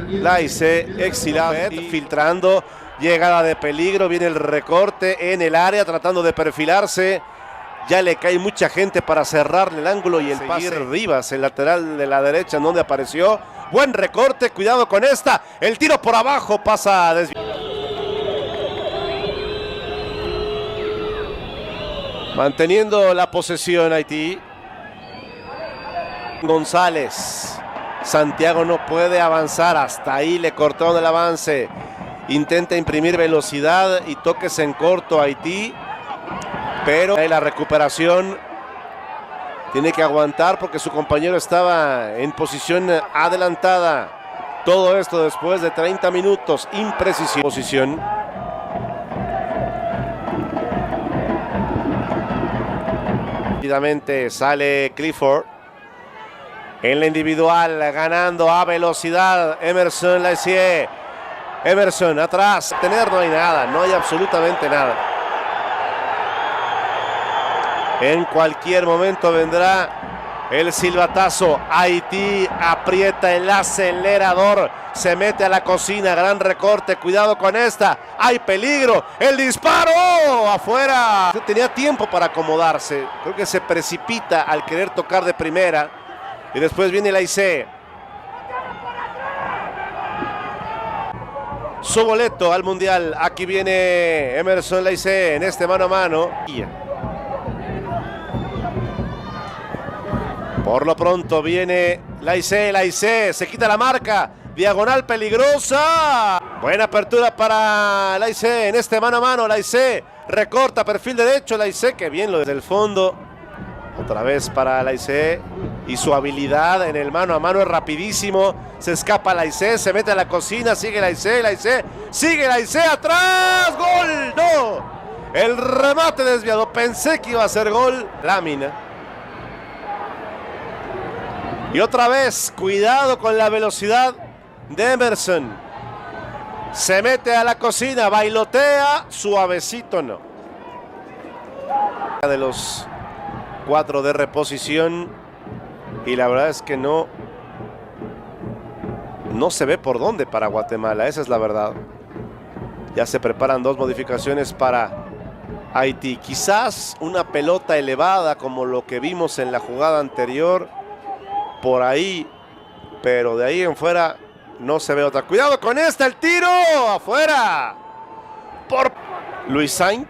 Laize, exilado, filtrando, llegada de peligro, viene el recorte en el área, tratando de perfilarse. Ya le cae mucha gente para cerrarle el ángulo y el pase. Rivas, el lateral de la derecha, en donde apareció. Buen recorte, cuidado con esta. El tiro por abajo pasa a desviar. Manteniendo la posesión Haití. González. Santiago no puede avanzar. Hasta ahí le cortaron el avance. Intenta imprimir velocidad y toques en corto Haití. Pero la recuperación tiene que aguantar porque su compañero estaba en posición adelantada. Todo esto después de 30 minutos. Imprecisión. Posición. Rápidamente sale Clifford. En la individual, ganando a velocidad. Emerson Laize. Emerson atrás. No hay nada, no hay absolutamente nada. En cualquier momento vendrá el silbatazo. Haití aprieta el acelerador. Se mete a la cocina. Gran recorte. Cuidado con esta. Hay peligro. El disparo. Afuera. Tenía tiempo para acomodarse. Creo que se precipita al querer tocar de primera. Y después viene Laize. Su boleto al mundial. Aquí viene Emerson Laize en este mano a mano. Por lo pronto viene Laize, se quita la marca, diagonal peligrosa. Buena apertura para Laize en este mano a mano. Laize recorta, perfil derecho. Laize, que bien lo desde el fondo. Otra vez para Laize y su habilidad en el mano a mano es rapidísimo. Se escapa Laize, se mete a la cocina, sigue Laize, sigue Laize atrás. ¡Gol! ¡No! El remate desviado, pensé que iba a ser gol. Lámina. Y otra vez, cuidado con la velocidad de Emerson. Se mete a la cocina, bailotea, suavecito no. De los 4 de reposición. Y la verdad es que no se ve por dónde para Guatemala, esa es la verdad. Ya se preparan 2 modificaciones para Haití. Quizás una pelota elevada como lo que vimos en la jugada anterior. Por ahí, pero de ahí en fuera no se ve otra. Cuidado con esta, el tiro afuera por Luis Saint.